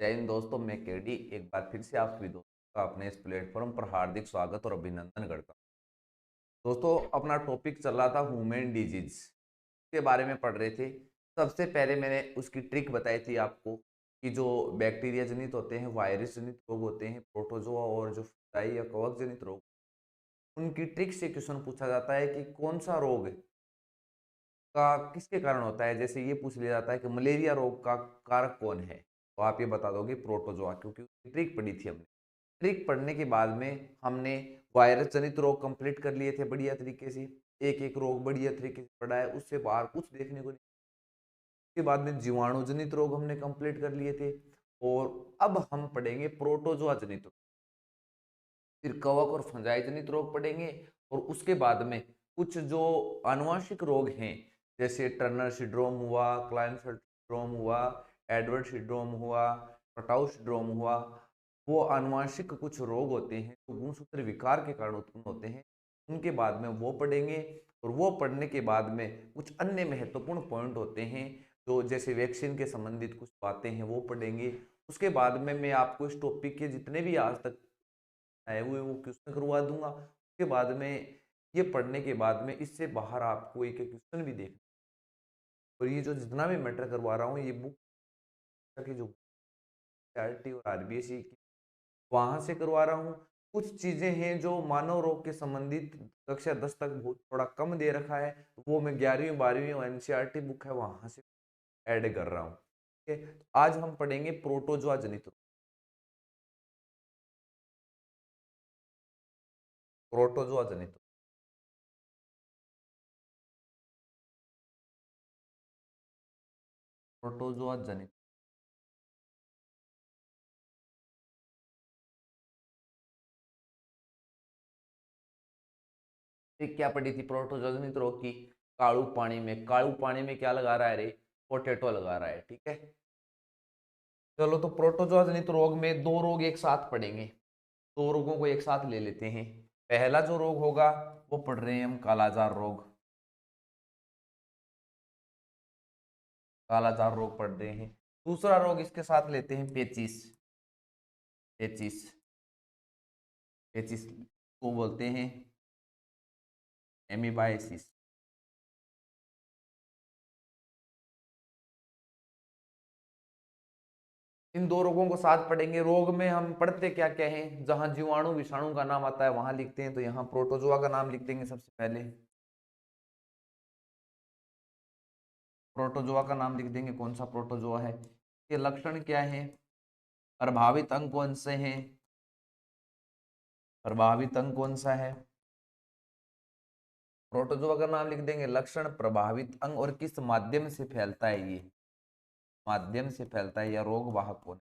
जय हिंद दोस्तों, मैं केडी एक बार फिर से आप सभी दोस्तों का अपने इस प्लेटफॉर्म पर हार्दिक स्वागत और अभिनंदन करता हूं। दोस्तों, अपना टॉपिक चल रहा था ह्यूमन डिजीज के बारे में पढ़ रहे थे। सबसे पहले मैंने उसकी ट्रिक बताई थी आपको कि जो बैक्टीरिया जनित होते हैं, वायरस जनित रोग होते हैं, प्रोटोजोआ और जो फंगाई या कवक जनित रोग, उनकी ट्रिक से क्वेश्चन पूछा जाता है कि कौन सा रोग का किसके कारण होता है। जैसे ये पूछ लिया जाता है कि मलेरिया रोग का कारक कौन है, तो आप ये बता दोगे प्रोटोजोआ, क्योंकि उसकी ट्रिक पढ़ी थी हमने। ट्रिक पढ़ने के बाद में हमने वायरस जनित रोग कंप्लीट कर लिए थे बढ़िया तरीके से। एक एक रोग बढ़िया तरीके से पढ़ा है, उससे बाहर कुछ देखने को नहीं। उसके बाद में जीवाणु जनित रोग हमने कंप्लीट कर लिए थे। और अब हम पढ़ेंगे प्रोटोजोआ जनित रोग, फिर कवक और फंजाई जनित रोग पढ़ेंगे। और उसके बाद में कुछ जो आनुवांशिक रोग हैं, जैसे टर्नर सिंड्रोम हुआ, क्लाइनफेल्ड सिंड्रोम हुआ, एडवर्ड सिंड्रोम हुआ, कटाउ सिंड्रोम हुआ, वो आनुवांशिक कुछ रोग होते हैं जो गुणसूत्र विकार के कारण उत्पन्न होते हैं, उनके बाद में वो पढ़ेंगे। और वो पढ़ने के बाद में कुछ अन्य महत्वपूर्ण पॉइंट होते हैं, जो जैसे वैक्सीन के संबंधित कुछ बातें हैं वो पढ़ेंगे। उसके बाद में मैं आपको इस टॉपिक के जितने भी आज तक आए हुए वो क्वेश्चन करवा दूंगा। उसके बाद में ये पढ़ने के बाद में इससे बाहर आपको एक एक क्वेश्चन भी देखना। और ये जो जितना भी मैटर करवा रहा हूँ, ये बुक की जो आरटी और आरबीएसई की वहां से करवा रहा हूँ। कुछ चीजें हैं जो मानव रोग के संबंधित कक्षा 10 तक बहुत थोड़ा कम दे रखा है, तो वो मैं 11वीं 12वीं और एनसीईआरटी बुक है वहां से ऐड कर रहा हूँ। ठीक है, तो आज हम पढ़ेंगे प्रोटोजोआ जनित रोग। प्रोटोजोआ जनित रोग। प्रोटोजोआ जनित एक क्या पढ़ी थी प्रोटोजोआ जनित रोग की? कालू पानी में क्या लगा रहा है रे? पोटैटो लगा रहा है। ठीक है, चलो तो प्रोटोजोआ जनित रोग में दो रोग एक साथ पढ़ेंगे। दो रोगों को एक साथ ले लेते हैं। पहला जो रोग होगा वो पढ़ रहे हैं हम कालाजार रोग। कालाजार रोग पढ़ रहे हैं। दूसरा रोग इसके साथ लेते हैं पेचिस। पेचिस पेचिस को बोलते हैं एमीबाइसिस। इन दो रोगों को साथ पढ़ेंगे। रोग में हम पढ़ते क्या क्या हैं, जहां जीवाणु विषाणु का नाम आता है वहां लिखते हैं, तो यहाँ प्रोटोजोआ का नाम लिख देंगे सबसे पहले। प्रोटोजोआ का नाम लिख देंगे, कौन सा प्रोटोजोआ है। ये लक्षण क्या है? प्रभावित अंग कौन से हैं? प्रभावित अंग कौन सा है? प्रोटोजोआ का नाम लिख देंगे, लक्षण, प्रभावित अंग, और किस माध्यम से फैलता है। ये माध्यम से फैलता है या रोग वाहक कौन?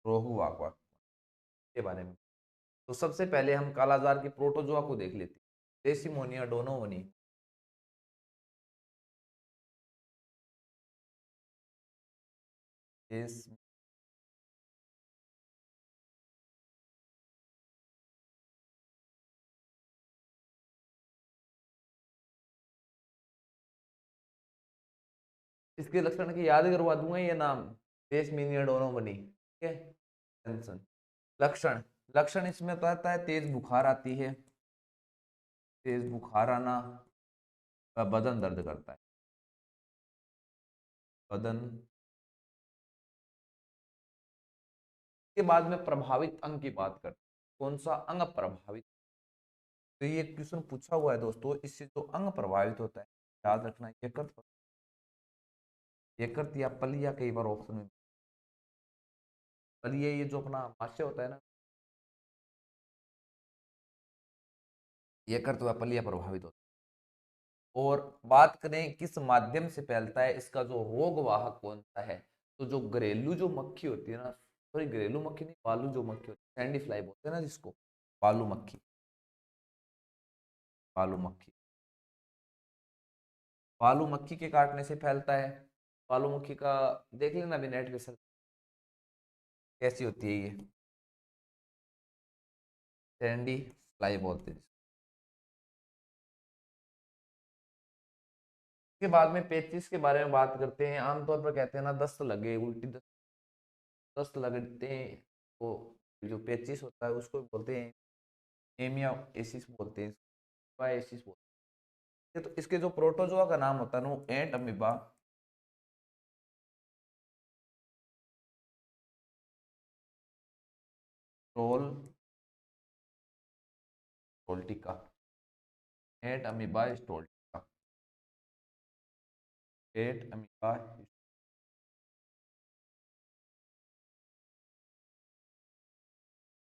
रोग वाहक के बारे में। तो सबसे पहले हम कालाजार की प्रोटोजोआ को देख लेते हैं। डेसिमोनिया डोनोवनी। इस इसके लक्षण की याद करवा दूंगा ये नाम, डेसमीनिया डोनोवनी। ठीक है, टेंशन। लक्षण, लक्षण इसमें तो आता है तेज बुखार आती है, तेज बुखार आना, बदन दर्द करता है, बदन। के बाद में प्रभावित अंग की बात करते हैं, कौन सा अंग प्रभावित। तो ये क्वेश्चन पूछा हुआ है दोस्तों, इससे जो अंग प्रभावित होता है याद रखना, यकृत, यकृत या पलिया, कई बार ऑप्शन में पलिया, ये जो अपना आमाशय होता है ना, यकृत व पलिया प्रभावित होता है। और बात करें किस माध्यम से फैलता है, इसका जो रोग वाहक कौन सा है, तो जो घरेलू जो मक्खी होती है ना, सॉरी घरेलू मक्खी नहीं, बालू जो मक्खी होती है, सैंडी फ्लाई बोलते हैं ना जिसको, बालू मक्खी, बालू मक्खी, बालू मक्खी के काटने से फैलता है। बालू मक्खी का देख लेना भी नेट पे सर, कैसी होती है ये, सैंडी फ्लाई बोलते हैं। इसके बाद में पेचिश के बारे में बात करते हैं। आमतौर पर कहते हैं ना दस्त लगे, उल्टी दस्त लगते हैं, वो जो पेचिश होता है उसको बोलते हैं एमिया एसिस बोलते हैं, एसिस बोलते हैं। तो इसके जो प्रोटोजोआ का नाम होता है ना वो एंट अमीबा, रोल स्टोल्टिका, एंट अमीबा स्टोल्टिका, एंट अमीबा।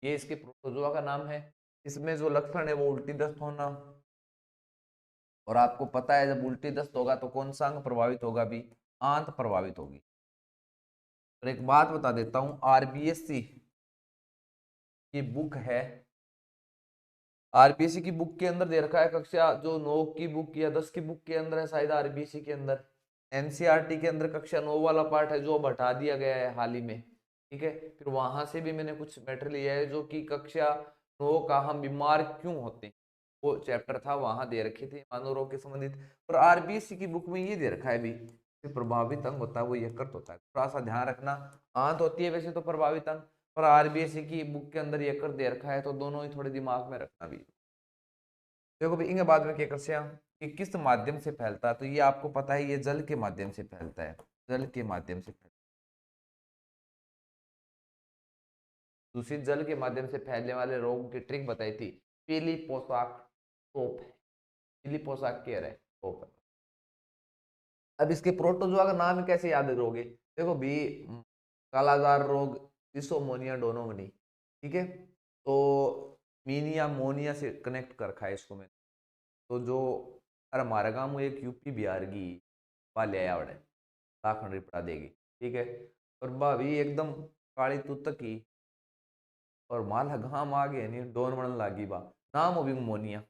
ये इसके प्रोटोजोआ का नाम है। इसमें जो लक्षण है वो उल्टी दस्त होना, और आपको पता है जब उल्टी दस्त होगा तो कौन सा अंग प्रभावित होगा, भी आंत प्रभावित होगी। और एक बात बता देता हूं, आरबीएससी की बुक है, आरबीएससी की बुक के अंदर दे रखा है, कक्षा जो 9 की बुक या 10 की बुक के अंदर है शायद आरबीएससी के अंदर, एनसीईआरटी के अंदर कक्षा 9 वाला पार्ट है जो अब हटा दिया गया है हाल ही में, ठीक है। फिर वहां से भी मैंने कुछ मैटर लिया है जो कि कक्षा 9 का हम बीमार क्यों होते हैं वो चैप्टर था, वहां दे रखे थे मानव रोग के संबंधित। और आरबीएससी की बुक में ये दे रखा है भी प्रभावित अंग होता है वो यकृत होता है, थोड़ा सा ध्यान रखना। आंत होती है वैसे तो प्रभावित अंग, पर आरबीएससी की बुक के अंदर यकृत दे रखा है, तो दोनों ही थोड़े दिमाग में रखना भी। देखो भी इनके बाद में क्या करते हैं, ये किस माध्यम से फैलता है, तो ये आपको पता है ये जल के माध्यम से फैलता है, जल के माध्यम से फैलता है। दूषित जल के माध्यम से फैलने वाले रोगों की ट्रिक बताई थी, पीली पोशाक टोप है, पीली पोशाक केयर है टोप है। अब इसके प्रोटोजोआ का नाम कैसे याद करोगे, देखो भी कालाजार रोग, डिसोमोनिया डोनोमनी, ठीक है। तो मीनिया मोनिया से कनेक्ट कर रखा है इसको मैंने। तो जो अरे हमारे गाँव में एक यूपी बिहार की वाले आवड़े लाखन रिपड़ा देगी, ठीक है। और भाभी एकदम काली तुत की, और माला घाम आ गए नहीं डोन बनने लागी बा, नाम हो भी मोनिया,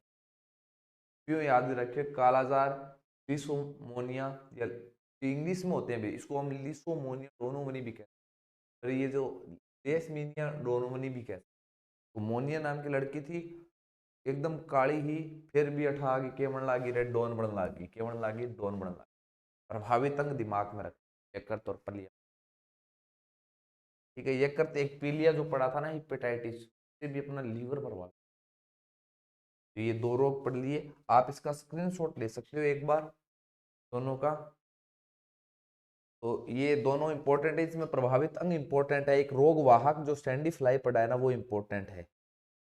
क्यों याद रखे, कालाजार, लिसोमोनिया, या इंग्लिश में होते हैं भी, इसको हम लिसोमोनिया डोनोमनी भी कहते हैं, और ये जो लेशमीनिया डोनोमनी भी कहते हैं। तो मोनिया नाम की लड़की थी, एकदम काली ही, फिर भी अठा आगे केवण लागी रेड डोन बन लागी, केवण लागी डोन बन लागी। प्रभावित अंग दिमाग में रख, यकृत और पलिया, ठीक है। यकृत एक पीलिया जो पड़ा था ना हिपेटाइटिस से भी अपना लीवर प्रभावित। तो ये दो रोग पढ़ लिए, आप इसका स्क्रीनशॉट ले सकते हो एक बार दोनों का। तो ये दोनों इंपॉर्टेंट है, इसमें प्रभावित अंग इंपॉर्टेंट है, एक रोग वाहक जो स्टैंडी फ्लाई पड़ा है ना वो इंपॉर्टेंट है।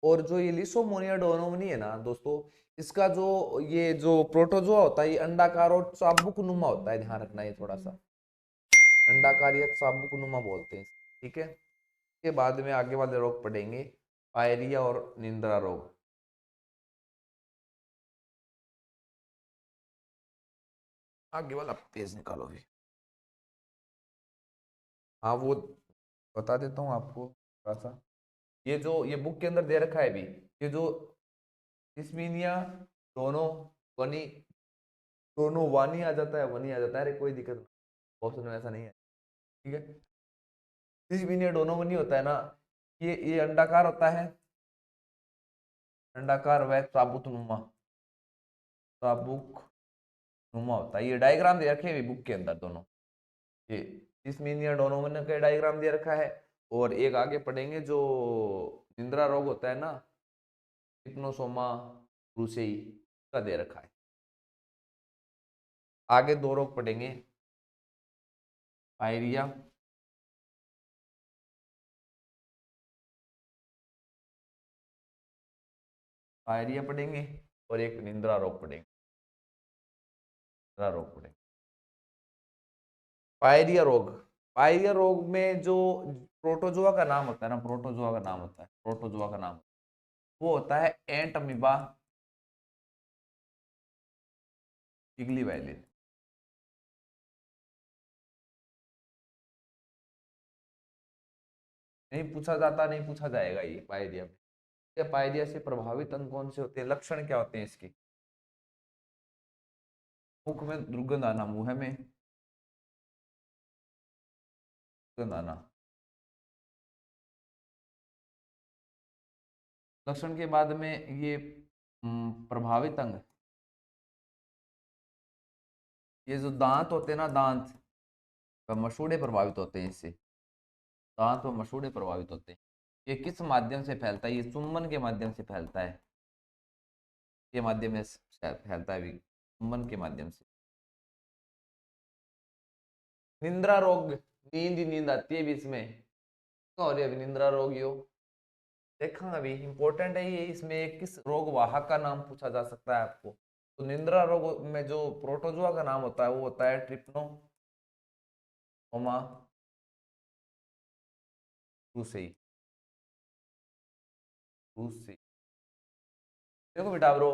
और जो ये लिसोमोनिया डोनोमनी है ना दोस्तों, इसका जो ये जो प्रोटोजोआ होता है ये अंडाकार और चाबुक नुमा होता है, ध्यान रखना ये थोड़ा सा, अंडाकार या चाबुक नुमा बोलते हैं, ठीक है। के बाद में आगे वाले रोग पढ़ेंगे, पायरिया और निंद्रा रोग। आगे वाला पेज निकालो भी, हाँ वो बता देता हूँ आपको थोड़ा सा। ये जो ये बुक के अंदर दे रखा है भी, ये जो डिसमीनिया दोनों वनी, दोनों वानी आ जाता है, वनी आ जाता है, अरे कोई दिक्कत नहीं, ऑप्शन में ऐसा नहीं है, ठीक है। डिसमीनिया दोनों वनी होता है ना, ये अंडाकार होता है, अंडाकार व चाबुक नुमा, चाबुक नुमा होता है। ये डायग्राम दे रखे हैं बुक के अंदर दोनों, ये डिसमीनिया डोनोवन का डायग्राम दे रखा है। और एक आगे पढ़ेंगे जो निंद्रा रोग होता है ना, हिप्नोसोमा ब्रूसेई का दे रखा है। आगे दो रोग पढ़ेंगे, पायरिया, पायरिया पढ़ेंगे, और एक निंद्रा रोग पढ़ेंगे, निंद्रा रोग पढ़ेंगे। पायरिया रोग, पायरिया रोग में जो प्रोटोजोआ का नाम होता है ना, प्रोटोजोआ का नाम होता है, प्रोटोजोआ का नाम वो होता है एंट अमीबा पिगली वायलिन। नहीं पूछा जाता, नहीं पूछा जाएगा ये पायरिया में। या पायरिया से प्रभावित अंग कौन से होते हैं, लक्षण क्या होते हैं इसके, मुख में दुर्गंध आना, मुंह में दुर्गंध आना। लक्षण के बाद में ये प्रभावित अंग, ये जो दांत होते हैं ना, दांत व मसूड़े प्रभावित होते हैं इससे, दांत व मसूड़े प्रभावित होते हैं। ये किस माध्यम से फैलता है? ये चुंबन के माध्यम से फैलता है, के माध्यम से फैलता है भी, चुंबन के माध्यम से। निंद्रा रोग, नींद ही नींद आती है बीच में, क्या हो रही है अभी निंद्रा रोग? यो देखा अभी, इंपॉर्टेंट है ये। इसमें एक किस रोग वाहक का नाम पूछा जा सकता है आपको। तो निंद्रा रोग में जो प्रोटोजोआ का नाम होता है वो होता है ट्रिप्नोसोमा ब्रूसेई। ब्रूसेई। देखो बेटा ब्रो,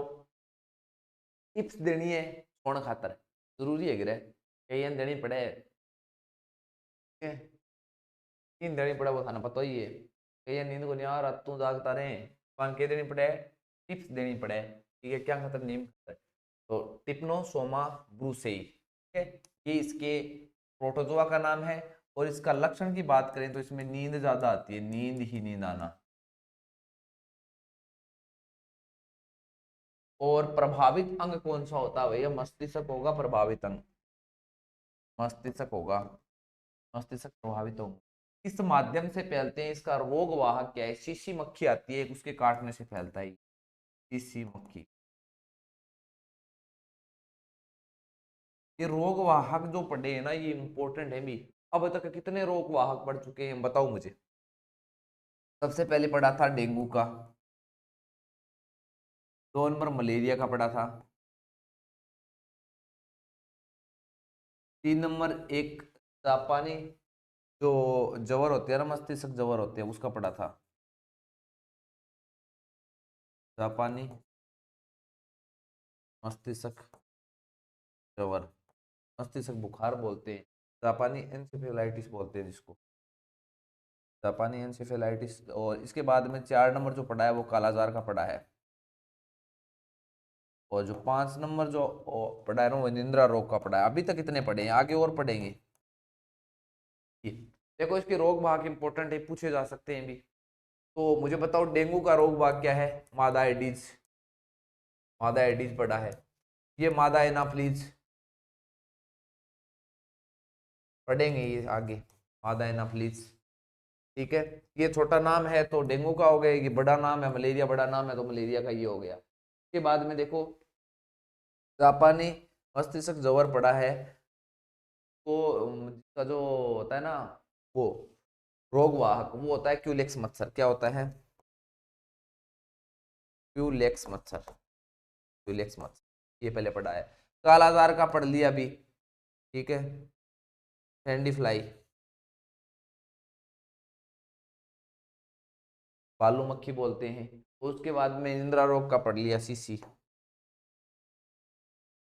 टिप्स देनी है कौन खातर जरूरी है गिरे, कई देनी पड़े, ठीक है? तीन देनी पड़े वो थाना पता ही है। कई नींद को नहीं आ रहा तू जागता रहे, पान के देनी पड़े, टिप्स देनी पड़े, ठीक है? क्या खातर? नीम खातर। तो टिप्नोसोमा ब्रूसेई, ठीक है? ये इसके प्रोटोजोआ का नाम है। और इसका लक्षण की बात करें तो इसमें नींद ज्यादा आती है, नींद ही नींद आना। और प्रभावित अंग कौन सा होता है भैया? मस्तिष्क होगा प्रभावित अंग, मस्तिष्क होगा, मस्तिष्क प्रभावित होगा। किस माध्यम से फैलते हैं? इसका रोग वाहक क्या है? शीशी मक्खी आती है, उसके काटने से फैलता है, शीशी मक्खी। ये रोग वाहक जो पढ़े हैं ना, ये इंपॉर्टेंट है भी। अब तक कितने रोग वाहक पढ़ चुके हैं बताओ मुझे। सबसे पहले पढ़ा था डेंगू का, 2 नंबर मलेरिया का पढ़ा था, 3 नंबर एक जापानी जो जवर होते हैं ना, मस्तिष्क जवर होते हैं, उसका पढ़ा था, जापानी मस्तिष्क जवर, मस्तिष्क बुखार बोलते हैं, जापानी एंसेफेलाइटिस बोलते हैं जिसको, जापानी एंसेफेलाइटिस। और इसके बाद में 4 नंबर जो पढ़ा है वो कालाजार का पढ़ा है। और जो 5 नंबर जो पढ़ा है ना वो निंद्रा रोग का पढ़ा है। अभी तक इतने पढ़े हैं, आगे और पढ़ेंगे। ये देखो, इसके रोग भाग इंपॉर्टेंट है, पूछे जा सकते हैं भी। तो मुझे बताओ डेंगू का रोग भाग क्या है? मादा एडीज, मादा एडीज पढ़ा है। ये मादा एनाफ्लीज पढ़ेंगे ये आगे, मादा एनाफ्लीज, ठीक है? ये छोटा नाम है तो डेंगू का हो गया, ये बड़ा नाम है मलेरिया, बड़ा नाम है तो मलेरिया का ये हो गया। इसके बाद में देखो जापानी मस्तिष्क जवर पड़ा है। तो जिसका जो होता है ना वो रोग वाहक, वो होता है क्यूलेक्स मच्छर। क्या होता है? क्यूलेक्स मच्छर, क्यूलेक्स मच्छर, ये पहले पढ़ा है। कालाजार का पढ़ लिया अभी, ठीक है? सैंडी फ्लाई, बालू मक्खी बोलते हैं। उसके बाद में इंदिरा रोग का पढ़ लिया, सीसी,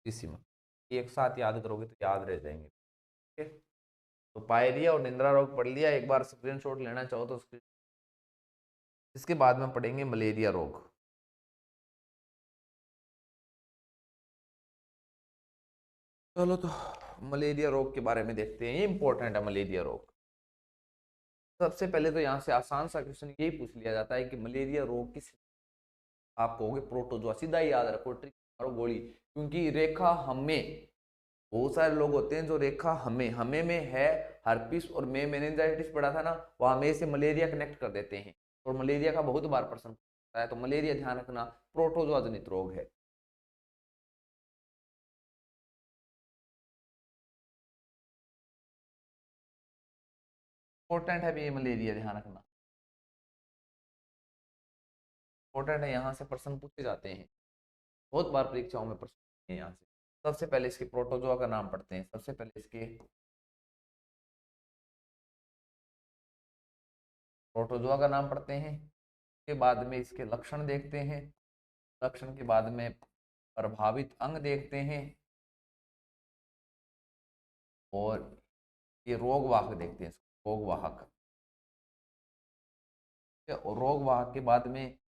सीसी मक्खी। एक साथ याद करोगे तो याद रह जाएंगे, ठीक है? तो पायरिया और निंद्रा रोग पढ़ लिया, एक बार स्क्रीनशॉट लेना चाहो तो स्क्रीन। इसके बाद में पढ़ेंगे मलेरिया रोग। चलो तो मलेरिया रोग के बारे में देखते हैं, ये इंपॉर्टेंट है मलेरिया रोग। सबसे पहले तो यहाँ से आसान सा क्वेश्चन यही पूछ लिया जाता है कि मलेरिया रोग किस, आप कहोगे प्रोटोजोआ, सीधा ही याद रखो, ट्रिक मारो गोली। क्योंकि रेखा हमें, बहुत सारे लोग होते हैं जो रेखा हमें, हमें में है हर्पिस और में मेनिंजाइटिस पढ़ा था ना, वहां में से मलेरिया कनेक्ट कर देते हैं। और मलेरिया का बहुत बार प्रश्न पूछता है, तो मलेरिया ध्यान रखना प्रोटोजोआ जनित रोग है। इंपॉर्टेंट है भी ये मलेरिया, ध्यान रखना इंपॉर्टेंट है, यहाँ से प्रश्न पूछे जाते हैं, बहुत बार परीक्षाओं में प्रश्न पूछे हैं यहाँ से। सबसे पहले इसके प्रोटोजोआ का नाम पढ़ते हैं, सबसे पहले इसके प्रोटोजोआ का नाम पढ़ते हैं। उसके बाद में इसके लक्षण देखते हैं, लक्षण के बाद में प्रभावित अंग देखते हैं, और ये रोग वाहक देखते हैं, रोग वाहक। और रोग वाहक के बाद में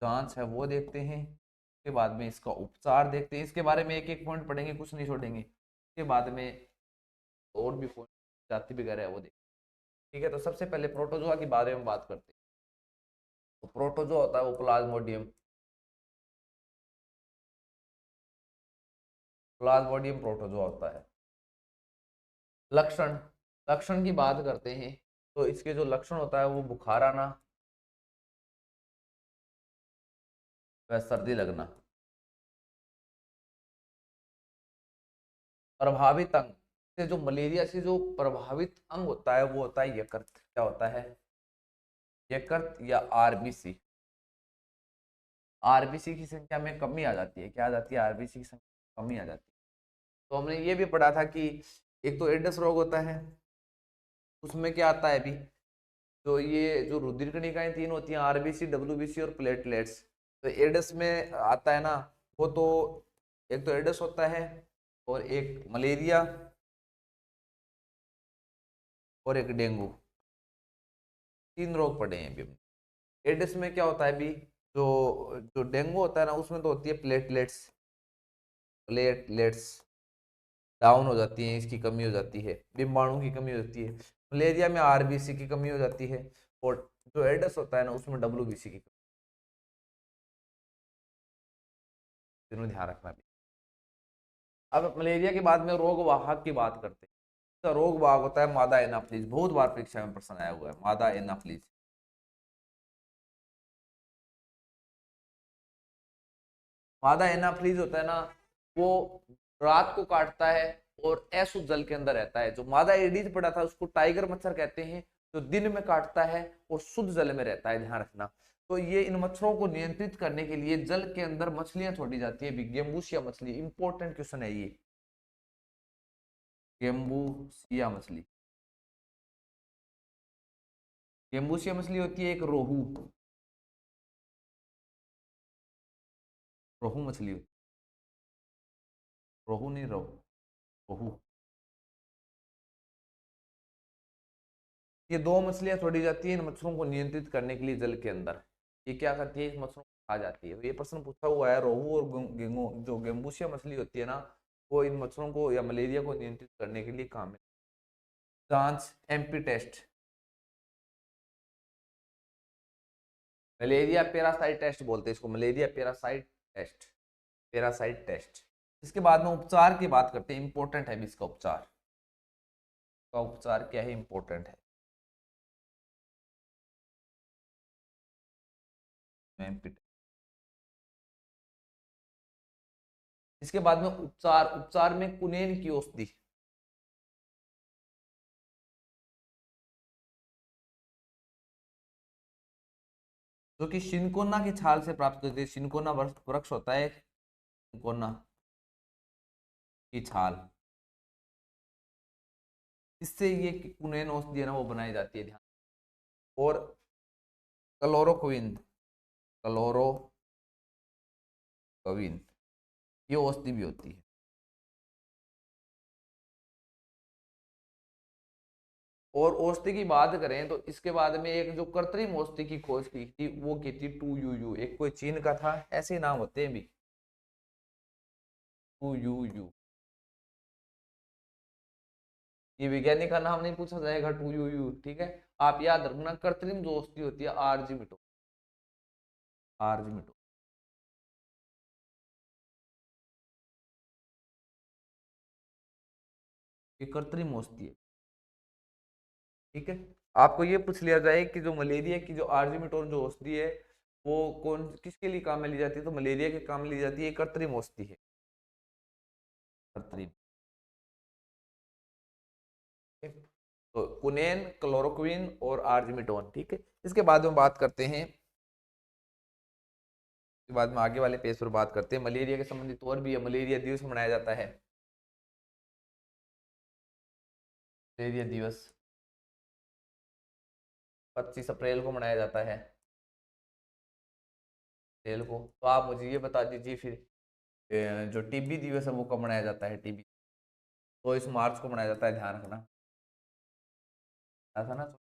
जांच है वो देखते हैं। उसके बाद में इसका उपचार देखते हैं, इसके बारे में एक एक पॉइंट पढ़ेंगे, कुछ नहीं छोड़ेंगे। उसके बाद में और भी पॉइंट जाति वगैरह है वो देखते हैं, ठीक है? तो सबसे पहले प्रोटोजोआ के बारे में बात करते हैं। तो प्रोटोजोआ होता है वो प्लाज्मोडियम, प्लाज्मोडियम प्रोटोजोआ होता है। लक्षण, लक्षण की बात करते हैं तो इसके जो लक्षण होता है वो बुखार आना व सर्दी लगना। प्रभावित अंग से जो मलेरिया से जो प्रभावित अंग होता है वो होता है यकृत। क्या होता है? यकृत या आरबीसी। आरबीसी की संख्या में कमी आ जाती है। क्या आ जाती है? आरबीसी की संख्या कमी आ जाती है। तो हमने ये भी पढ़ा था कि एक तो एड्स रोग होता है, उसमें क्या आता है अभी, तो ये जो रुधिर कणिकाएं तीन होती हैं, आरबीसी, डब्ल्यूबीसी और प्लेटलेट्स। तो एड्स में आता है ना, वो तो एक तो एड्स होता है और एक मलेरिया और एक डेंगू, तीन रोग पड़े हैं अभी हमने। एड्स में क्या होता है अभी, जो जो डेंगू होता है ना उसमें तो होती है प्लेटलेट्स, प्लेटलेट्स डाउन हो जाती है, इसकी कमी हो जाती है, डिम्बाणु की कमी हो जाती है। मलेरिया में आरबीसी की कमी हो जाती है और जो एड्स होता है ना उसमें डब्ल्यूबीसी की कमी। तीनों ध्यान रखना भी। अब मलेरिया के बाद में रोग वाहक की बात करते हैं। इसका रोग वाहक होता है मादा एनाफ्लीज। बहुत बार परीक्षा में प्रश्न आया हुआ है मादा एनाफ्लीज। मादा एनाफ्लीज होता है ना, वो रात को काटता है और अशुद्ध जल के अंदर रहता है। जो मादा एडीज पड़ा था उसको टाइगर मच्छर कहते हैं, जो दिन में काटता है और शुद्ध जल में रहता है, ध्यान रखना। तो ये इन मच्छरों को नियंत्रित करने के लिए जल के अंदर मछलियां छोड़ी जाती है, गेम्बूसिया मछली। इंपॉर्टेंट क्वेश्चन है ये, गेम्बूसिया मछली। गेम्बूसिया मछली होती है एक रोहू, रोहू मछली होती है। रोहू नहीं, रोहू, रोहू। ये दो मछलियां छोड़ी जाती है इन मच्छरों को नियंत्रित करने के लिए जल के अंदर। ये क्या करती है? इस मच्छरों को खा जाती है। ये प्रश्न पूछा हुआ है। रोहू और गेंगू, जो गेम्बूसिया मछली होती है ना, वो इन मच्छरों को या मलेरिया को नियंत्रित करने के लिए काम है। जांच, MP test, malaria parasite test बोलते हैं इसको, malaria parasite test, parasite test. इसके बाद में उपचार की बात करते हैं। इंपॉर्टेंट है भी इसका उपचार, का उपचार क्या है, इंपॉर्टेंट है। एमपी। इसके बाद में उपचार, उपचार में कुनेन की औषधि, जो कि सिनकोना की छाल से प्राप्त होती है। सिनकोना वृक्ष होता है, सिनकोना की छाल, इससे ये कुनेन औषधि है ना वो बनाई जाती है, ध्यान। और क्लोरोक्विन, क्लोरोक्विन, ये औषधि भी होती है। और औषधि की बात करें तो इसके बाद में एक जो कृत्रिम औषधि की खोज की थी वो की थी 2UU। एक कोई चीन का था, ऐसे नाम होते हैं भी, 2UU। ये वैज्ञानिक का नाम नहीं पूछा जाएगा, 2UU, ठीक है। आप याद रखना, कृत्रिम जो औषधि होती है आर्जिमिटो, आर्जिमिटो। ये कृत्रिम औषधि है, ठीक है। आपको ये पूछ लिया जाए कि जो मलेरिया की जो आर्जिमिटोन जो औषधि है वो कौन किसके लिए काम में ली जाती है, तो मलेरिया के काम में ली जाती है। कृत्रिम औषधि है, कृत्रिम। तो कुनेन, क्लोरोक्विन और आर्जिमिटोन, ठीक है। इसके बाद में बात करते हैं, इसके बाद में आगे वाले पेज पर बात करते हैं मलेरिया के संबंधित और भी है। मलेरिया दिवस मनाया जाता है, मलेरिया दिवस 25 अप्रैल को मनाया जाता है, अप्रैल को। तो आप मुझे ये बता दीजिए फिर, जो टीबी दिवस है वो कब मनाया जाता है? टीबी तो 22 मार्च को मनाया जाता है, ध्यान रखना, ऐसा ना।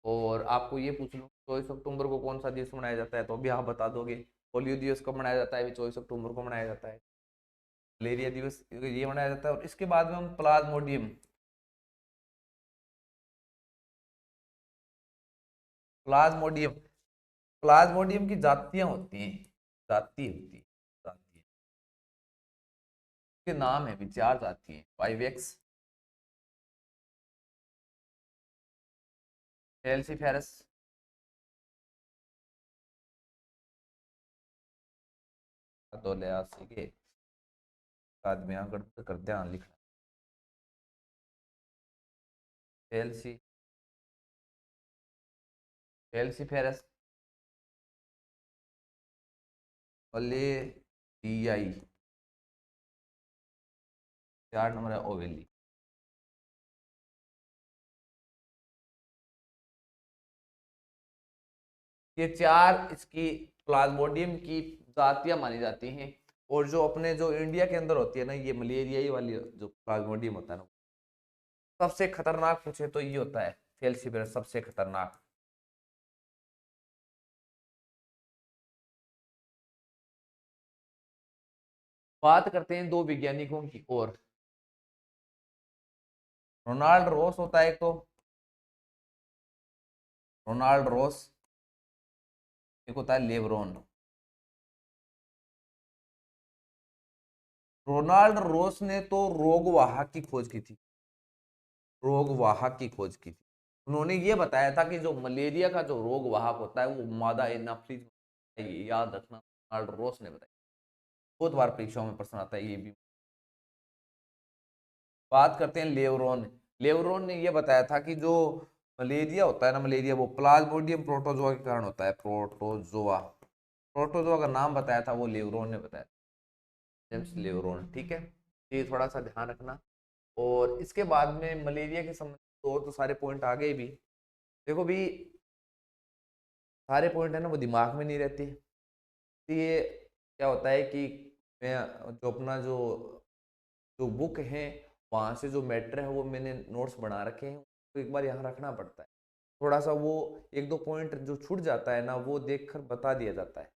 और आपको ये पूछ लूँ 24 अक्टूबर को कौन सा दिवस मनाया जाता है, तो अभी आप बता दोगे। पोलियो दिवस कब मनाया जाता है? भी 24 अक्टूबर को मनाया जाता है। मलेरिया दिवस ये मनाया जाता है। और इसके बाद में हम प्लाज्मोडियम, प्लाज्मोडियम, प्लाज्मोडियम की जातियां होती हैं, जाति होती है, जाति के नाम है भी, 4 जाति है, 5X फेल्सीफेरस, तो लिहाज से आदमी अगर कर ध्यान लिखना, फेल्सी फेल्सीफेरस, DI, 4 नंबर है ओवेली। ये 4 इसकी प्लाज्मोडियम की जातियां मानी जाती हैं। और जो अपने जो इंडिया के अंदर होती है ना, ये मलेरिया वाली जो प्लाज्मोडियम होता है ना, सबसे खतरनाक पूछे तो ये होता है फेल्सीफेरस, सबसे खतरनाक। बात करते हैं 2 वैज्ञानिकों की और। रोनाल्ड रॉस होता है एक तो, रोनाल्ड रॉस, एक होता है लेब्रोन। रोनाल्ड रॉस ने तो रोगवाहक की खोज की थी, रोगवाहक की खोज की थी। उन्होंने ये बताया था कि जो मलेरिया का जो रोगवाहक होता है वो मादा एनाफिलीज, याद रखना, रोनाल्ड रॉस ने बताया। बहुत बार परीक्षाओं में प्रश्न आता है ये भी। बात करते हैं लेवरोन। लेवरोन ने यह बताया था कि जो मलेरिया होता है ना, मलेरिया वो प्लाज्मोडियम प्रोटोजोआ के कारण होता है, प्रोटोजोआ। प्रोटोजोआ का नाम बताया था वो लेवरोन ने बताया, जेम्स लेवरोन। ठीक है, ये थोड़ा सा ध्यान रखना। और इसके बाद में मलेरिया के संबंधित और तो सारे पॉइंट आ गए भी। देखो भी, सारे पॉइंट है ना वो दिमाग में नहीं रहते। ये क्या होता है कि मैं जो अपना जो जो बुक है वहाँ से जो मैटर है वो मैंने नोट्स बना रखे हैं, तो एक बार यहाँ रखना पड़ता है। थोड़ा सा वो 1-2 पॉइंट जो छूट जाता है ना, वो देखकर बता दिया जाता है।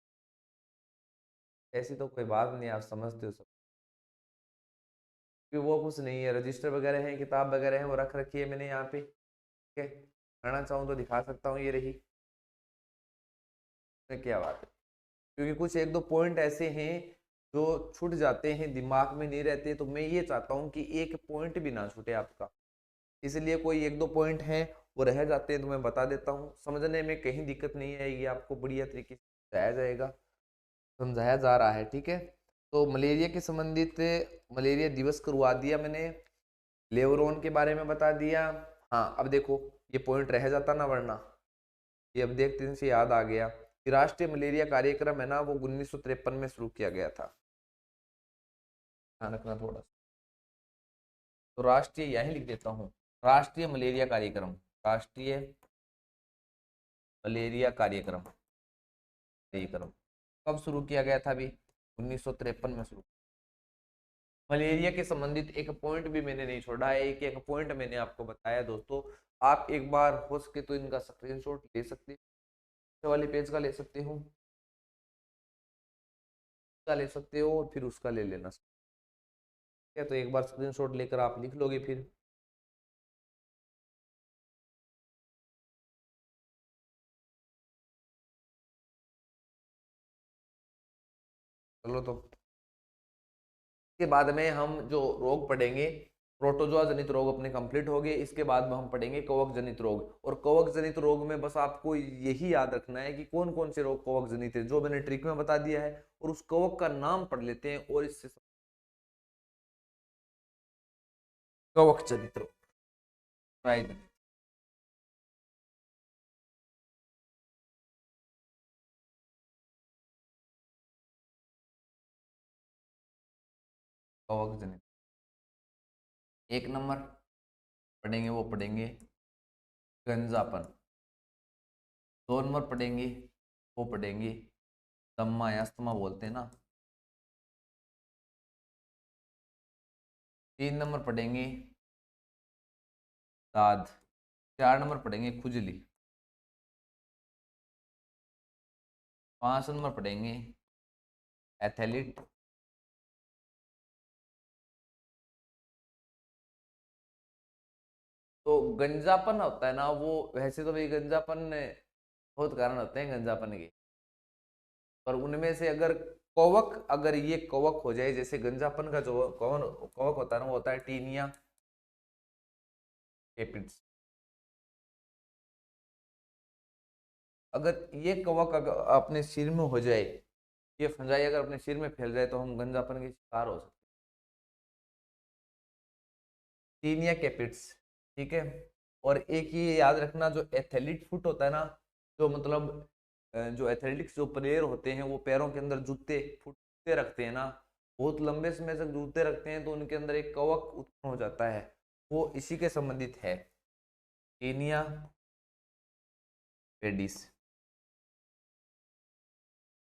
ऐसी तो कोई बात नहीं, आप समझते हो सब। कि वो कुछ नहीं है, रजिस्टर वगैरह है, किताब वगैरह है, वो रख रखी है मैंने यहाँ पे। ठीक है, पढ़ना चाहूँ तो दिखा सकता हूँ, ये रही। क्या बात है, क्योंकि कुछ 1-2 पॉइंट ऐसे हैं जो छूट जाते हैं, दिमाग में नहीं रहते, तो मैं ये चाहता हूँ कि एक पॉइंट भी ना छूटे आपका। इसलिए कोई 1-2 पॉइंट हैं वो रह जाते हैं तो मैं बता देता हूँ, समझने में कहीं दिक्कत नहीं आएगी, आपको बढ़िया तरीके से समझाया जाएगा, समझाया जा रहा है। ठीक है, तो मलेरिया के संबंधित मलेरिया दिवस करवा दिया मैंने, लेवरोन के बारे में बता दिया। हाँ, अब देखो ये पॉइंट रह जाता ना वरना, ये अब देखते हैं से याद आ गया कि राष्ट्रीय मलेरिया कार्यक्रम है ना वो 1953 में शुरू किया गया था। ध्यान रखना थोड़ा सा, तो राष्ट्रीय यही लिख देता हूँ, राष्ट्रीय मलेरिया कार्यक्रम, राष्ट्रीय मलेरिया कार्यक्रम, कार्यक्रम कब शुरू किया गया था अभी? 1953 में शुरू। मलेरिया के संबंधित एक पॉइंट भी मैंने नहीं छोड़ा है, एक एक पॉइंट मैंने आपको बताया दोस्तों। आप एक बार हो सके तो इनका स्क्रीनशॉट ले सकते हो, वाले पेज का ले सकते हो, का ले सकते हो और फिर उसका ले लेना। ठीक है, तो एक बार स्क्रीनशॉट लेकर आप लिख लोगे फिर। चलो, तो इसके बाद में हम जो रोग पढ़ेंगे, प्रोटोजोआ जनित रोग अपने कंप्लीट हो गए। इसके बाद में हम पढ़ेंगे कवक जनित रोग। और कवक जनित रोग में बस आपको यही याद रखना है कि कौन कौन से रोग कवक जनित है, जो मैंने ट्रिक में बता दिया है, और उस कवक का नाम पढ़ लेते हैं और इससे कवक जनित रोग, राइट। कवक जनित 1 नंबर पढ़ेंगे, वो पढ़ेंगे गंजापन। 2 नंबर पढ़ेंगे, वो पढ़ेंगे दम्मा या अस्थमा बोलते हैं ना। 3 नंबर पढ़ेंगे दाद। 4 नंबर पढ़ेंगे खुजली। 5 नंबर पढ़ेंगे एथलीट। तो गंजापन होता है ना वो, वैसे तो भाई गंजापन बहुत कारण होते हैं गंजापन के, पर उनमें से अगर कवक, अगर ये कवक हो जाए, जैसे गंजापन का जो कौन कवक होता है ना वो होता है टीनिया एपिड्स। अगर ये कवक अगर अपने सिर में हो जाए, ये फंजाई अगर अपने सिर में फैल जाए तो हम गंजापन के शिकार हो सकते हैं। टीनिया कैपिट्स, ठीक है। और एक ये याद रखना, जो एथलीट फुट होता है ना, जो मतलब जो एथलेटिक्स जो प्लेयर होते हैं वो पैरों के अंदर जूते फुटते रखते हैं ना, बहुत लंबे समय तक जूते रखते हैं, तो उनके अंदर एक कवक उत्पन्न हो जाता है, वो इसी के संबंधित है, टीनिया पेडिस।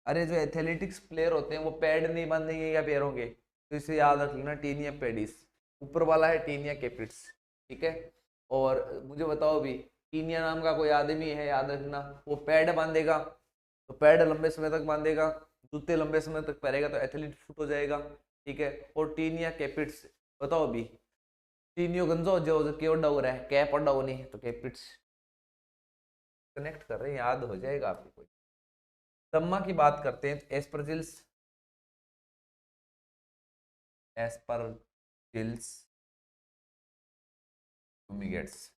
अरे जो एथलेटिक्स प्लेयर होते हैं वो पैड नहीं बांधेंगे क्या पैरों के, तो इसे याद रख लेना, टीनिया पेडिस। ऊपर वाला है टीनिया कैपिट्स, ठीक है। और मुझे बताओ भी, टीनिया नाम का कोई आदमी है, याद रखना, वो पैड बांधेगा, तो पैड लंबे समय तक बांधेगा, जूते लंबे समय तक पहनेगा, तो एथलीट फुट हो जाएगा, ठीक है। और टीनिया कैपिट्स, बताओ भी, टीनियो गंजो जो क्यों डाउ रहा है, कैप और डाउ नहीं तो कैपिट्स, कनेक्ट कर रहे हैं, याद हो जाएगा आपको। कोई दम्मा की बात करते हैं, एस्परजिल्स, एस्परजिल्स फ्यूमिगेट्स।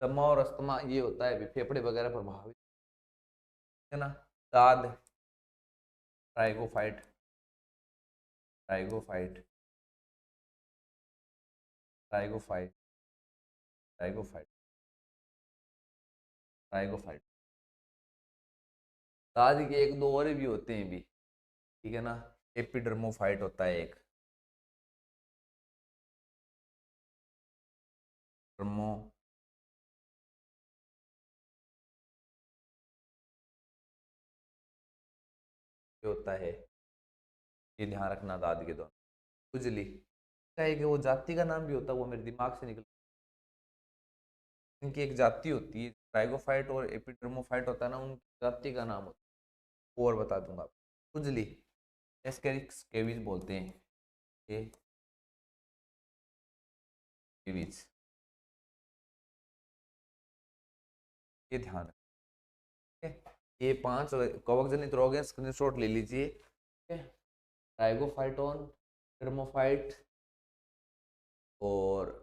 दम्मा और अस्थमा ये होता है फेफड़े वगैरह प्रभावित, है ना। दाद, ट्राइगोफाइट, ट्राइगोफाइट, ट्राइगोफाइट, ट्राइगोफाइट, ट्राइगोफाइट। दाद के एक दो और भी होते हैं भी, ठीक है ना। एपिडर्मोफाइट होता है एक, डर्मो, ये होता है, ये ध्यान रखना दाद के दौरान। खुजली का एक वो जाति का नाम भी होता है, वो मेरे दिमाग से निकल, इनकी एक जाति होती है, ट्राइगोफाइट और एपिडर्मोफाइट होता है ना, उनकी जाति का नाम होता है, और बता दूंगा। खुजली एस्केरिक्स केविज बोलते हैं, ये केविज, ये ध्यान रखें। ये 5 कवक जनित रोग हैं, स्क्रीनशॉट ले लीजिए, ठीक है। ट्राइगोफाइटोन, डर्मोफाइट और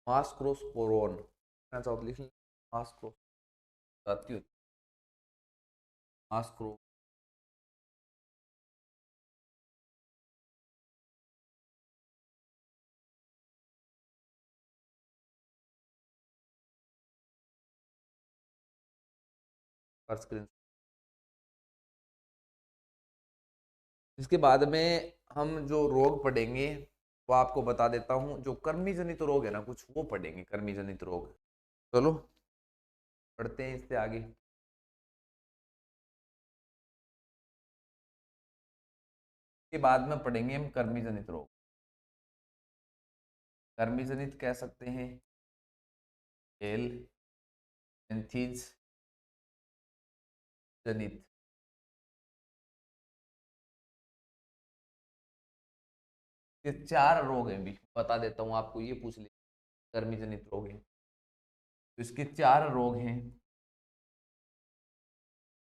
मास्क्रोस्पोरोन, चाहो तो लिख लें, मास्क्रो जाती होती, मास्क्रो, पर स्क्रीन। इसके बाद में हम जो रोग पढ़ेंगे वो आपको बता देता हूँ, जो कर्मी जनित रोग है ना कुछ, वो पढ़ेंगे, कर्मी जनित रोग। चलो पढ़ते हैं इससे आगे। के बाद में पढ़ेंगे हम कर्मी जनित रोग। कर्मी जनित कह सकते हैं एल एंथीज जनित, ये 4 रोग हैं भी, बता देता हूँ आपको, ये पूछ ले, कर्मी जनित रोग है, तो इसके 4 रोग हैं।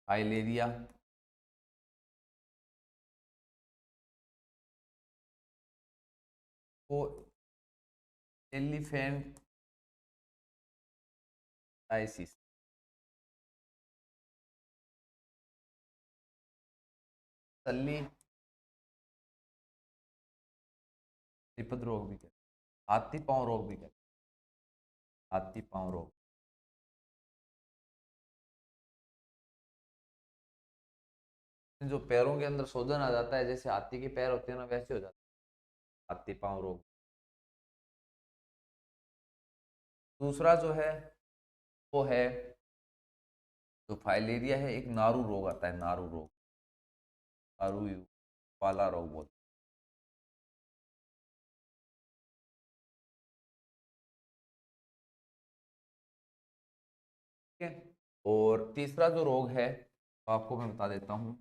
फाइलेरिया, वो एलिफेंटाइसिस, सल्ली द्विपद रोग भी कहते हैं, हाथी पांव रोग भी कहते हैं, हाथी पांव रोग। जो पैरों के अंदर सूजन आ जाता है, जैसे हाथी के पैर होते हैं ना, वैसे हो जाता है, हाथी पांव रोग। दूसरा जो है वो है, जो फाइलेरिया है, एक नारू रोग आता है, नारू रोग, नारू वाला रोग बोलते हैं, ठीक है। और तीसरा जो रोग है आपको मैं बता देता हूँ,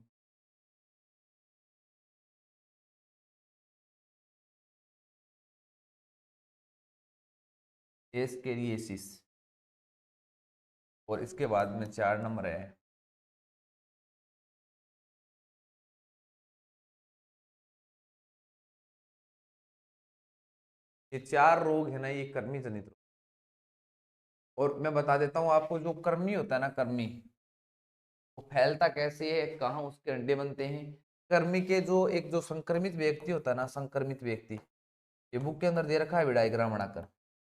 एस्केरिएसिस। और इसके बाद में 4 नंबर है ये 4 रोग है ना, ये कृमि जनित रोग। और मैं बता देता हूँ आपको, जो कृमि होता है ना, कृमि वो फैलता कैसे है, कहाँ उसके अंडे बनते हैं। कृमि के जो एक जो संक्रमित व्यक्ति होता है ना, संक्रमित व्यक्ति, ये बुक के अंदर दे रखा है भी डायग्राम बनाकर।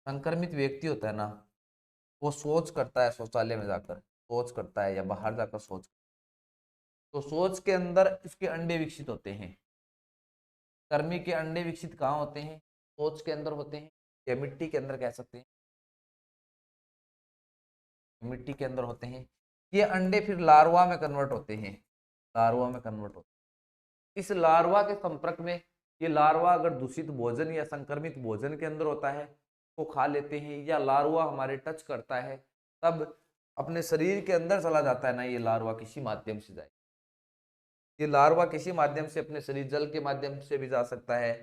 संक्रमित व्यक्ति होता है ना, वो शौच करता है शौचालय में जाकर, शौच करता है या बाहर जाकर शौच, तो शौच के अंदर इसके अंडे विकसित होते हैं। कृमि के अंडे विकसित कहाँ होते हैं? शौच के अंदर होते हैं, या मिट्टी के अंदर कह सकते हैं, मिट्टी के अंदर होते हैं। ये अंडे फिर लार्वा में कन्वर्ट होते हैं, लार्वा में कन्वर्ट होते हैं। इस लार्वा के संपर्क में, ये लार्वा अगर दूषित भोजन या संक्रमित भोजन के अंदर होता है तो खा लेते हैं, या लार्वा हमारे टच करता है तब अपने शरीर के अंदर चला जाता है ना, ये लार्वा किसी माध्यम से जाए, ये लार्वा किसी माध्यम से अपने शरीर, जल के माध्यम से भी जा सकता है,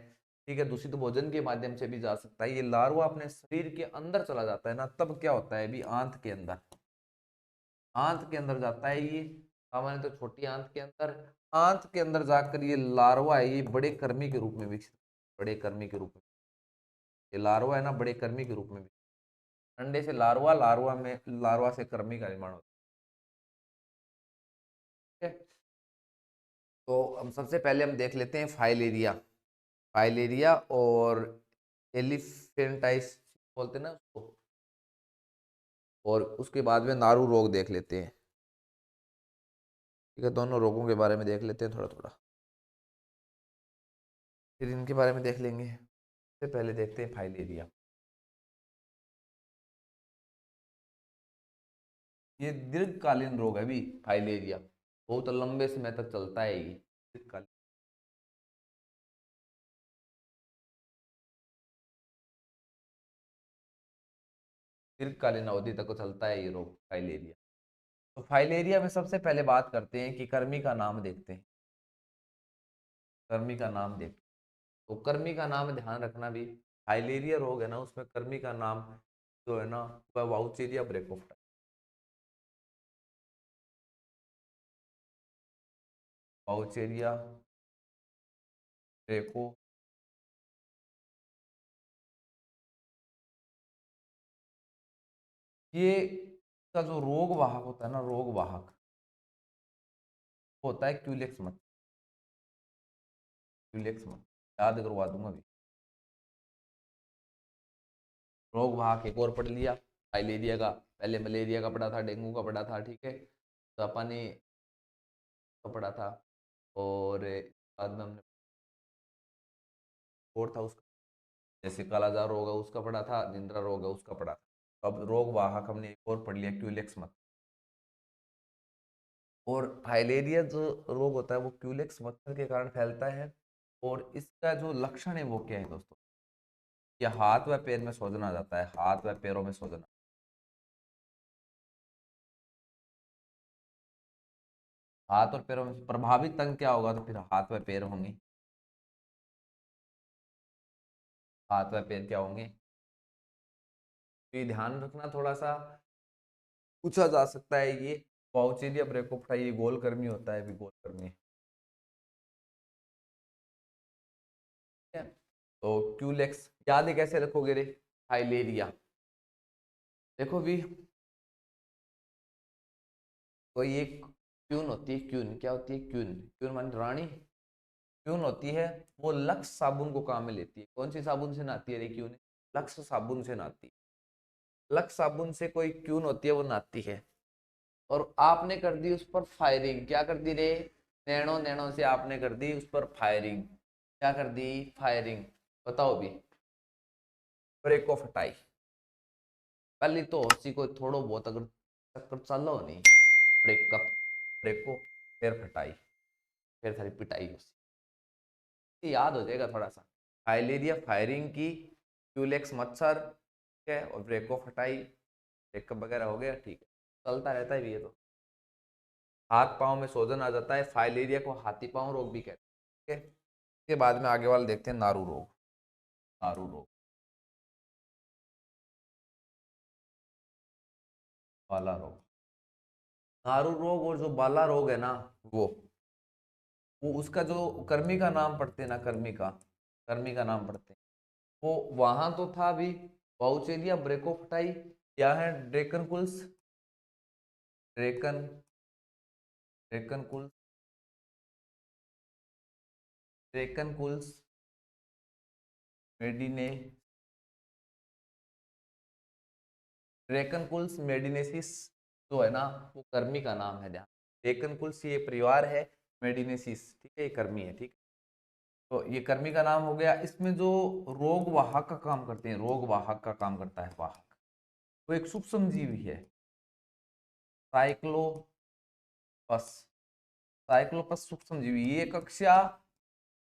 ठीक है, दूषित भोजन के माध्यम से भी जा सकता है। ये लार्वा अपने शरीर के अंदर चला जाता है ना, तब क्या होता है भी, आंत के अंदर, आंत के अंदर जाता है ये, सामान्य तो छोटी आंत के अंदर, आंत के अंदर जाकर ये लार्वा है, ये बड़े कर्मी के रूप में विकसित, बड़े कर्मी के रूप में, ये लार्वा है ना बड़े कर्मी के रूप में विकसित। अंडे से लार्वा, लार्वा में, लार्वा से कर्मी का निर्माण होता है। तो हम सबसे पहले हम देख लेते हैं फाइलेरिया, फाइलेरिया और एलिफेंटाइस बोलते हैं ना उसको, और उसके बाद में नारू रोग देख लेते हैं। ठीक है, दोनों रोगों के बारे में देख लेते हैं थोड़ा थोड़ा, फिर इनके बारे में देख लेंगे। सबसे पहले देखते हैं फाइलेरिया। ये दीर्घकालीन रोग है भी, फाइलेरिया बहुत लंबे समय तक चलता है ये, दीर्घकालीन, दीर्घकालीन अवधि तक चलता है ये रोग फाइलेरिया। तो फाइलेरिया में सबसे पहले बात करते हैं कि कृमि का नाम देखते हैं, कृमि का नाम देखते हैं। तो कृमि का नाम ध्यान रखना भी, फाइलेरिया रोग है ना, उसमें कृमि का नाम जो है ना वह वाउचेरिया ब्रेकोफ्टा, वाउचेरिया ब्रेको, ये का जो रोग वाहक होता है ना, रोग वाहक होता है क्यूलेक्स मच्छर, क्यूलेक्स मच्छर याद करवा दूंगा अभी। रोग वाहक एक और पढ़ लिया फाइलेरिया का, पहले मलेरिया का पढ़ा था, डेंगू का पढ़ा था, ठीक है, जापानी का पढ़ा था, और बाद में हमने और था उसका, जैसे कालाजार रोग है उसका पढ़ा था, निंद्रा रोग है उसका पढ़ा था। तो अब रोग वाहक हमने एक और पढ़ लिया क्यूलेक्स मच्छर। और फाइलेरिया जो रोग होता है वो क्यूलेक्स मच्छर के कारण फैलता है। और इसका जो लक्षण है वो क्या है दोस्तों, ये हाथ व पैर में सूजन आ जाता है, हाथ व पैरों में सूजन, हाथ और पैरों में प्रभावित अंग क्या होगा, तो फिर हाथ व पैर होंगे, हाथ व पैर क्या होंगे। तो ये ध्यान रखना थोड़ा सा, पूछा जा सकता है ये पाउचेरिया ब्रेकोप्टा, ये गोलकर्मी होता है भी, गोलकर्मी, ठीक है। तो क्यूलेक्स याद है कैसे रखोगे रे, फाइलेरिया, देखो भी, कोई एक क्यून होती है, क्यून क्या होती है, क्यून, क्यून मानी रानी, क्यून होती है, वो लक्स साबुन को काम में लेती है। कौन सी साबुन से नहाती है रे क्यून? लक्स साबुन से नहाती है, लक्स साबुन से कोई क्यून होती है वो नहाती है, और आपने कर दी उस पर फायरिंग, क्या कर दी रे, नैनो नैनो से आपने कर दी उस पर फायरिंग, क्या कर दी, फायरिंग, बताओ भी, ब्रेक ऑफ हटाई, पहले तो उसी को थोड़ो बहुत अगर चक्कर चलो नहीं, ब्रेकअप, ब्रेको, फिर फटाई, फिर सारी पिटाई उसी, ये याद हो जाएगा थोड़ा सा। फाइलेरिया फायरिंग की, क्यूलेक्स मच्छर, ठीक है, और ब्रेको फटाई, ब्रेकअप वगैरह हो गया, ठीक है, चलता रहता है भी ये तो। हाथ पांव में सोजन आ जाता है, फाइलेरिया को हाथी पांव रोग भी कहते हैं, ठीक है। इसके बाद में आगे वाले देखते हैं नारू रोग, नारू रोग, बाला रोग, नारू रोग और जो बाला रोग है ना, वो उसका जो कर्मी का नाम पढ़ते हैं ना, कर्मी का, कर्मी का नाम पढ़ते हैं, वो वहां तो था भी, बाउचेलिया ब्रेकोफटाई, क्या है ड्रेकनकुल्स, ड्रेकन ड्रेकनकुल्स ड्रेकनकुल्स मेडिने ड्रेकनकुल्स मेडिनेसिस जो है ना, वो कर्मी का नाम है। ध्यान, ड्रेकनकुल्स ये परिवार है, मेडिनेसिस ठीक है ये कर्मी है। ठीक, तो ये कर्मी का नाम हो गया। इसमें जो रोग वाहक का काम करते हैं, रोग वाहक का काम करता है वाहक, वो एक सूक्ष्म जीवी है, साइक्लोपस। साइक्लोपस सूक्ष्म जीवी, ये कक्षा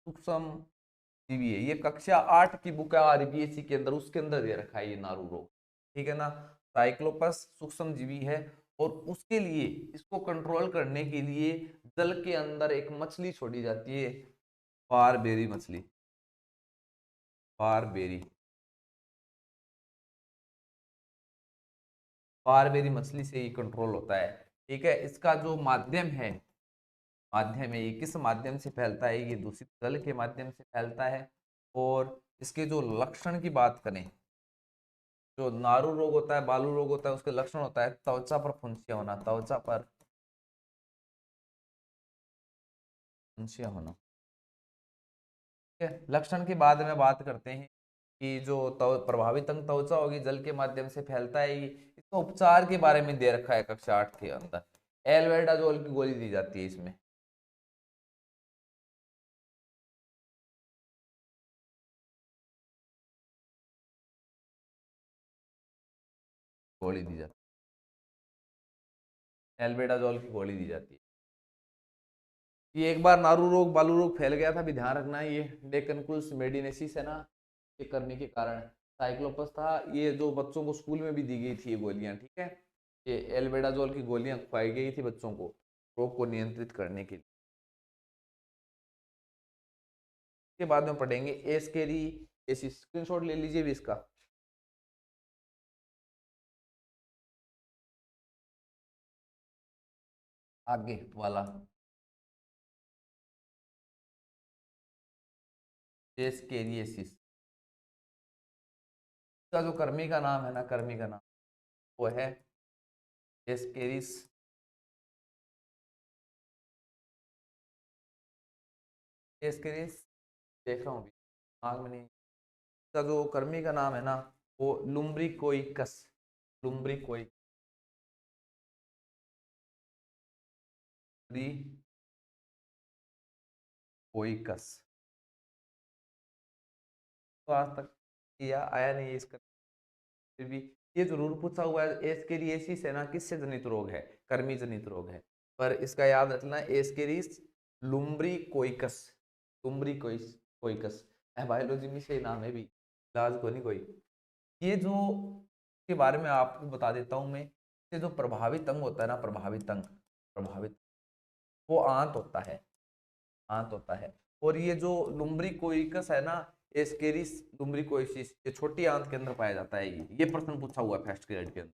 सूक्ष्म जीवी है। ये कक्षा 8 की बुक है आरबीएससी के अंदर, उसके अंदर दे रखा है ये नारू रोग। ठीक है ना, साइक्लोपस सूक्ष्म जीवी है। और उसके लिए, इसको कंट्रोल करने के लिए जल के अंदर एक मछली छोड़ी जाती है, बारबेरी मछली, बारबेरी, बारबेरी मछली से ये कंट्रोल होता है। ठीक है, इसका जो माध्यम है, ये किस माध्यम से फैलता है, ये दूषित जल के माध्यम से फैलता है। और इसके जो लक्षण की बात करें, जो नारू रोग होता है, बालू रोग होता है, उसके लक्षण होता है त्वचा पर फुंसिया होना, त्वचा पर फुंसिया होना। ठीक है, लक्षण के बाद में बात करते हैं कि जो प्रभावित अंग त्वचा होगी, जल के माध्यम से फैलता है ये। इसका उपचार के बारे में दे रखा है कक्षा 8 के अंदर, एल्बेंडाजोल की गोली दी जाती है इसमें, गोली दी जाती है, एल्बेंडाजोल की गोली दी जाती है। ये एक बार नारू रोग बालू रोग फैल गया था, भी ध्यान रखना है, ये डेकनकुल्स मेडिनेसिस है ना, ये करने के कारण साइक्लोपस था। ये जो बच्चों को स्कूल में भी दी गई थी ये गोलियां, ठीक है, ये एल्बेडाजोल की गोलियां खुआई गई थी बच्चों को रोग को नियंत्रित करने के लिए। के बाद में पढ़ेंगे एस्केरी एसिस, स्क्रीनशॉट ले लीजिए भी इसका। आगे वाला एस्केरिएसिस, इसका जो कर्मी का नाम है ना, कर्मी का नाम वो है एस्केरिस, एस्केरिस, देख रहा हूँ अभी दिमाग में नहीं। इसका जो कर्मी का नाम है ना, वो लुम्ब्रिकोइकस, लुम्ब्रिकोइकस, तो आज तक किया आया नहीं है इसका, फिर भी ये जरूर पूछा हुआ है। एस्केरियासिस है ना, किससे जनित रोग है, कर्मी जनित रोग है। पर इसका याद रखना, एस्केरिस लुम्ब्रिकोइकस, लुम्ब्रिकोइस कोइकस, बायोलॉजी में से नाम है भी, इलाज को नहीं कोई। ये जो के बारे में आपको बता देता हूँ मैं, ये जो प्रभावित अंग होता है ना, प्रभावित अंग, प्रभावित, वो आंत होता है, आंत होता है। और ये जो लुम्ब्रिकोइकस है ना, एस्केरिस लुम्ब्रिकोइसिस, ये छोटी आंत के अंदर पाया जाता है। ये प्रश्न पूछा हुआ है फर्स्ट ग्रेड के अंदर,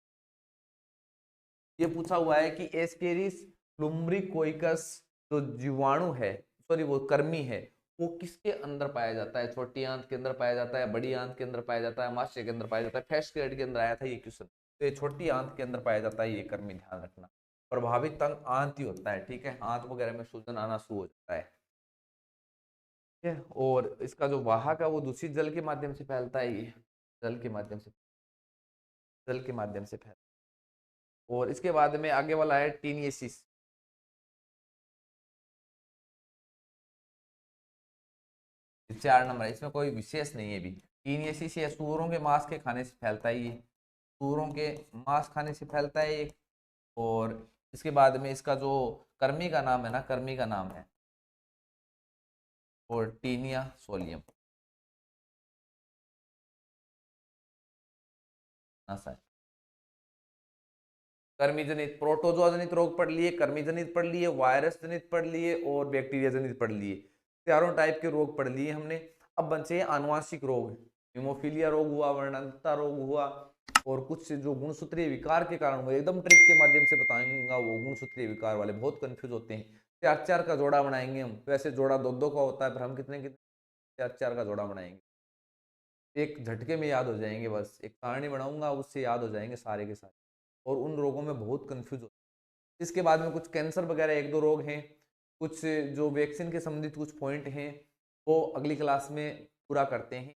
ये पूछा हुआ है कि एस्केरिस लुम्ब्रिकोइकस जो जीवाणु है, सॉरी वो कर्मी है, वो किसके अंदर पाया जाता है, छोटी आंत के अंदर पाया जाता है, बड़ी आंत के अंदर पाया जाता है, आमाशय के अंदर पाया जाता है। फर्स्ट ग्रेड के अंदर आया था ये क्वेश्चन, तो ये छोटी आंत के अंदर पाया जाता है ये कर्मी, ध्यान रखना। प्रभावित अंग आंत ही होता है, ठीक है, आंत वगैरह में सूजन आना शुरू हो जाता है। ठीक है, और इसका जो वाहक है वो दूषित जल के माध्यम से फैलता है, ये जल के माध्यम से, जल के माध्यम से फैलता है। और इसके बाद में आगे वाला है टीनियसिस, 4 नंबर, इसमें कोई विशेष नहीं है भी। टीनियसिस ये सूअरों के मांस के खाने से फैलता है, ये सूअरों के मांस खाने से फैलता है ये। और इसके बाद में इसका जो कर्मी का नाम है ना, कर्मी का नाम है और टीनिया सोलियम नशा है। कर्मी जनित प्रोटोजोआ जनित रोग पढ़ लिए, कर्मी जनित पढ़ लिए, वायरस जनित पढ़ लिए और बैक्टीरिया जनित पढ़ लिए, चारों टाइप के रोग पढ़ लिए हमने। अब बचे आनुवांशिक रोग, हिमोफीलिया रोग हुआ, वर्णनता रोग हुआ, और कुछ जो गुणसूत्रीय विकार के कारण हुए, एकदम ट्रिक के माध्यम से बताऊंगा। वो गुणसूत्रीय विकार वाले बहुत कंफ्यूज होते हैं। 4-4 का जोड़ा बनाएंगे हम, वैसे जोड़ा 2-2 का होता है, पर हम कितने कितने 4-4 का जोड़ा बनाएंगे। एक झटके में याद हो जाएंगे, बस एक सारणी बनाऊंगा उससे याद हो जाएंगे सारे के सारे। और उन रोगों में बहुत कंफ्यूज हो। इसके बाद में कुछ कैंसर वगैरह एक दो रोग हैं, कुछ जो वैक्सीन के संबंधित कुछ पॉइंट हैं वो अगली क्लास में पूरा करते हैं।